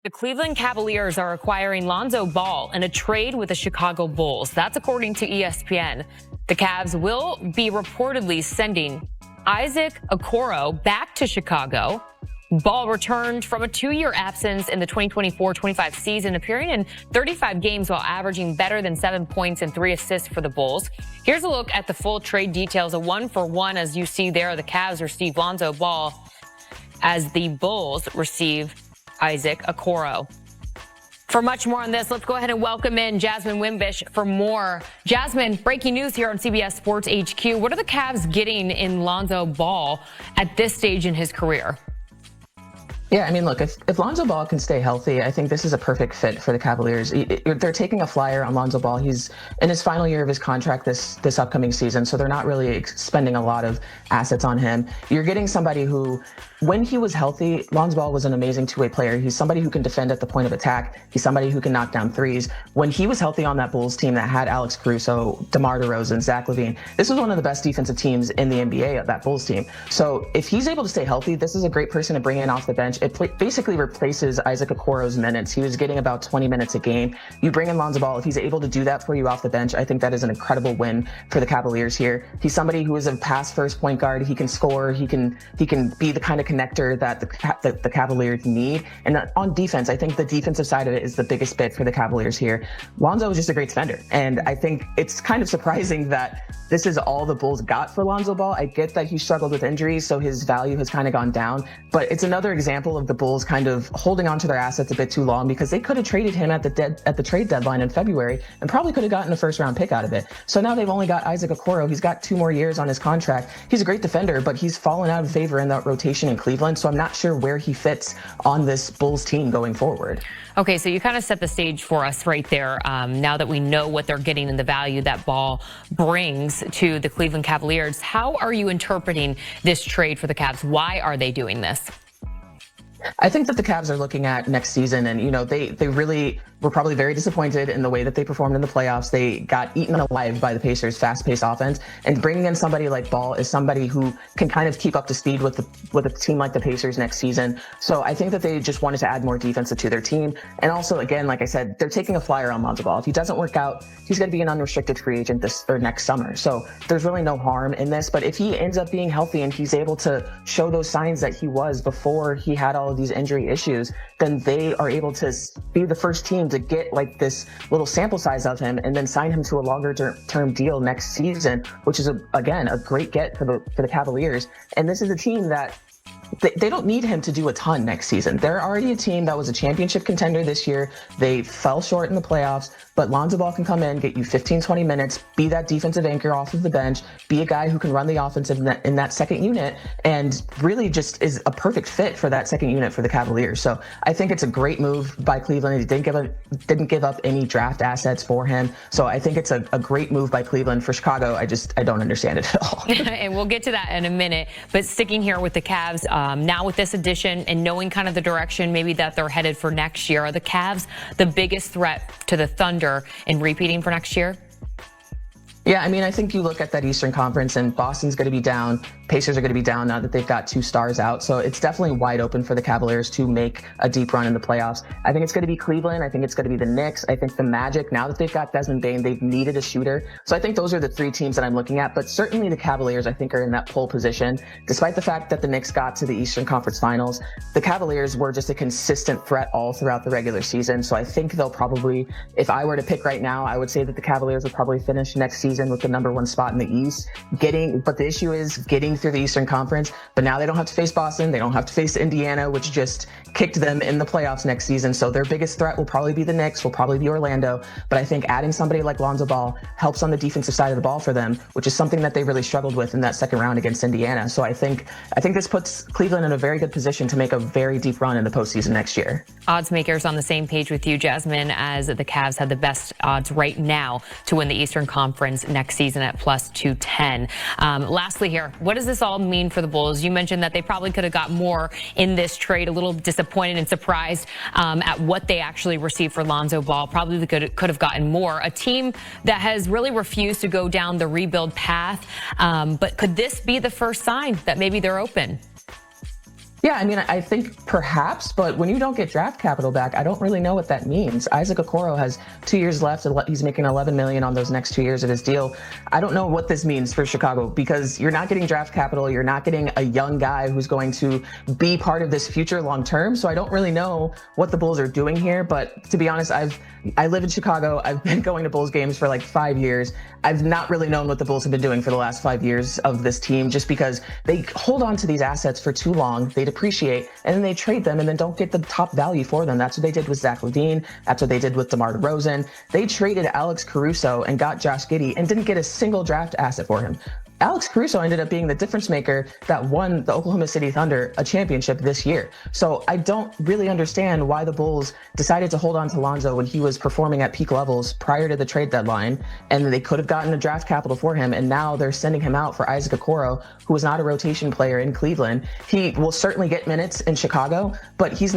The Cleveland Cavaliers are acquiring Lonzo Ball in a trade with the Chicago Bulls. That's according to ESPN. The Cavs will be reportedly sending Isaac Okoro back to Chicago. Ball returned from a 2-year absence in the 2024-25 season, appearing in 35 games while averaging better than 7 points and 3 assists for the Bulls. Here's a look at the full trade details. A 1-for-1, as you see there. The Cavs receive Lonzo Ball as the Bulls receive Isaac Okoro. For much more on this, let's go ahead and welcome in Jasmine Windhorst for more. Jasmine, breaking news here on CBS Sports HQ. What are the Cavs getting in Lonzo Ball at this stage in his career? Yeah, I mean, look, if Lonzo Ball can stay healthy, I think this is a perfect fit for the Cavaliers. They're taking a flyer on Lonzo Ball. He's in his final year of his contract this upcoming season, so they're not really spending a lot of assets on him. You're getting somebody who, when he was healthy, Lonzo Ball was an amazing two-way player. He's somebody who can defend at the point of attack. He's somebody who can knock down threes. When he was healthy on that Bulls team that had Alex Caruso, DeMar DeRozan, Zach LaVine, this was one of the best defensive teams in the NBA of that Bulls team. So if he's able to stay healthy, this is a great person to bring in off the bench. It basically replaces Isaac Okoro's minutes. He was getting about 20 minutes a game. You bring in Lonzo Ball. If he's able to do that for you off the bench, I think that is an incredible win for the Cavaliers here. He's somebody who is a pass-first point guard. He can score. He can be the kind of connector that the Cavaliers need. And on defense, I think the defensive side of it is the biggest bit for the Cavaliers here. Lonzo is just a great defender. And I think it's kind of surprising that this is all the Bulls got for Lonzo Ball. I get that he struggled with injuries, so his value has kind of gone down. But it's another example of the Bulls kind of holding on to their assets a bit too long, because they could have traded him at the trade deadline in February and probably could have gotten a first-round pick out of it. So now they've only got Isaac Okoro. He's got 2 more years on his contract. He's a great defender, but he's fallen out of favor in that rotation in Cleveland, so I'm not sure where he fits on this Bulls team going forward. Okay, so you kind of set the stage for us right there. Now that we know what they're getting and the value that Ball brings to the Cleveland Cavaliers, how are you interpreting this trade for the Cavs? Why are they doing this? I think that the Cavs are looking at next season, and, they really were probably very disappointed in the way that they performed in the playoffs. They got eaten alive by the Pacers' fast-paced offense, and bringing in somebody like Ball is somebody who can kind of keep up to speed with a team like the Pacers next season. So I think that they just wanted to add more defense to their team. And also, again, like I said, they're taking a flyer on Lonzo Ball. If he doesn't work out, he's going to be an unrestricted free agent this or next summer. So there's really no harm in this. But if he ends up being healthy and he's able to show those signs that he was before he had all of these injury issues, then they are able to be the first team to get like this little sample size of him and then sign him to a longer term deal next season, which is again a great get for the Cavaliers. And this is a team that they don't need him to do a ton next season. They're already a team that was a championship contender this year. They fell short in the playoffs, but Lonzo Ball can come in, get you 15, 20 minutes, be that defensive anchor off of the bench, be a guy who can run the offense in that second unit, and really just is a perfect fit for that second unit for the Cavaliers. So I think it's a great move by Cleveland. They didn't give up any draft assets for him. So I think it's a great move by Cleveland. For Chicago, I don't understand it at all. And we'll get to that in a minute. But sticking here with the Cavs, now with this addition and knowing kind of the direction maybe that they're headed for next year, are the Cavs the biggest threat to the Thunder in repeating for next year? Yeah, I mean, I think you look at that Eastern Conference and Boston's going to be down. Pacers are going to be down now that they've got 2 stars out. So it's definitely wide open for the Cavaliers to make a deep run in the playoffs. I think it's going to be Cleveland. I think it's going to be the Knicks. I think the Magic, now that they've got Desmond Bane, they've needed a shooter. So I think those are the 3 teams that I'm looking at. But certainly the Cavaliers, I think, are in that pole position. Despite the fact that the Knicks got to the Eastern Conference Finals, the Cavaliers were just a consistent threat all throughout the regular season. So I think they'll probably, if I were to pick right now, I would say that the Cavaliers will probably finish next season with the number 1 spot in the East. But the issue is getting through the Eastern Conference. But now they don't have to face Boston. They don't have to face Indiana, which just kicked them in the playoffs next season. So their biggest threat will probably be the Knicks, will probably be Orlando. But I think adding somebody like Lonzo Ball helps on the defensive side of the ball for them, which is something that they really struggled with in that second round against Indiana. So I think this puts Cleveland in a very good position to make a very deep run in the postseason next year. Odds makers on the same page with you, Jasmine, as the Cavs have the best odds right now to win the Eastern Conference next season at plus 210. Lastly here, what does this all mean for the Bulls? You mentioned that they probably could have got more in this trade, a little disappointed and surprised at what they actually received for Lonzo Ball. Probably could have gotten more. A team that has really refused to go down the rebuild path. But could this be the first sign that maybe they're open? Yeah, I mean, I think perhaps, but when you don't get draft capital back, I don't really know what that means. Isaac Okoro has 2 years left. He's making $11 million on those next 2 years of his deal. I don't know what this means for Chicago because you're not getting draft capital. You're not getting a young guy who's going to be part of this future long term. So I don't really know what the Bulls are doing here. But to be honest, I live in Chicago. I've been going to Bulls games for like 5 years. I've not really known what the Bulls have been doing for the last 5 years of this team, just because they hold on to these assets for too long. They depreciate and then they trade them and then don't get the top value for them. That's what they did with Zach LaVine. That's what they did with DeMar DeRozan. They traded Alex Caruso and got Josh Giddey and didn't get a single draft asset for him. Alex Caruso ended up being the difference maker that won the Oklahoma City Thunder a championship this year. So I don't really understand why the Bulls decided to hold on to Lonzo when he was performing at peak levels prior to the trade deadline, and they could have gotten a draft capital for him, and now they're sending him out for Isaac Okoro, who is not a rotation player in Cleveland. He will certainly get minutes in Chicago, but he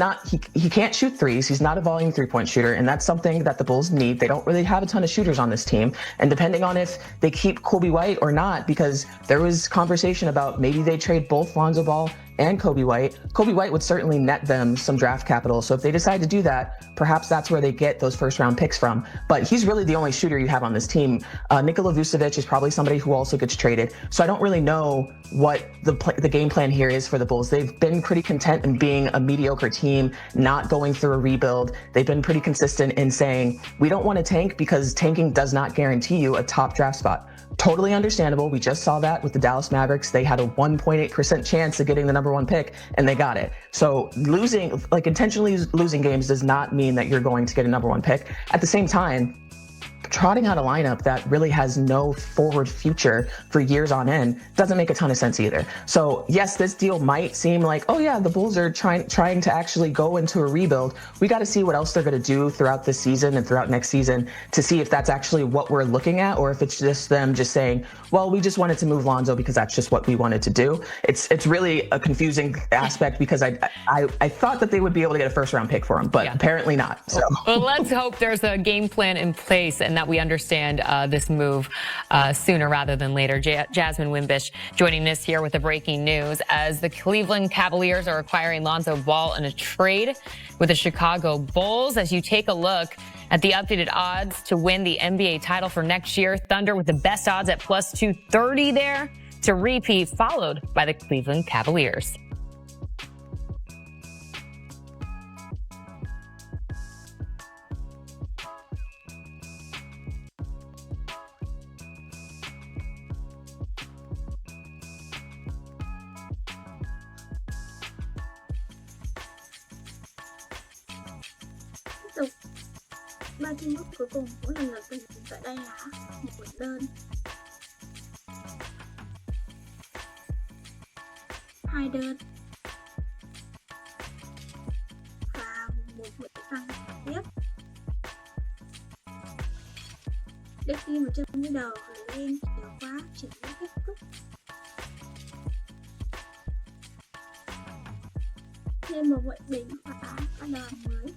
can't shoot threes. He's not a volume three-point shooter, and that's something that the Bulls need. They don't really have a ton of shooters on this team, and depending on if they keep Kobe White or not, because there was conversation about maybe they trade both Lonzo Ball and Kobe White. Kobe White would certainly net them some draft capital. So if they decide to do that, perhaps that's where they get those first round picks from. But he's really the only shooter you have on this team. Nikola Vucevic is probably somebody who also gets traded. So I don't really know what the game plan here is for the Bulls. They've been pretty content in being a mediocre team, not going through a rebuild. They've been pretty consistent in saying, we don't want to tank because tanking does not guarantee you a top draft spot. Totally understandable. We just saw that with the Dallas Mavericks. They had a 1.8% chance of getting the number one pick, and they got it. So intentionally losing games does not mean that you're going to get a number one pick. At the same time, trotting out a lineup that really has no forward future for years on end doesn't make a ton of sense either. So yes, this deal might seem like, oh yeah, the Bulls are trying to actually go into a rebuild. We got to see what else they're going to do throughout this season and throughout next season to see if that's actually what we're looking at, or if it's just them just saying, well, we just wanted to move Lonzo because that's just what we wanted to do. It's really a confusing aspect because I thought that they would be able to get a first round pick for him, but apparently not. So well, let's hope there's a game plan in place and that we understand this move sooner rather than later. Jasmine Wimbish joining us here with the breaking news as the Cleveland Cavaliers are acquiring Lonzo Ball in a trade with the Chicago Bulls. As you take a look at the updated odds to win the NBA title for next year, Thunder with the best odds at plus 230 there to repeat, followed by the Cleveland Cavaliers. Ba team úp cuối cùng cũng lần lượt bình tại đây là một đơn, 2 đơn và một mũi tăng tiếp. Để khi mà chân cái đầu lên kéo quá chỉ kết thúc. Thêm một mũi bình và bắt đầu mới.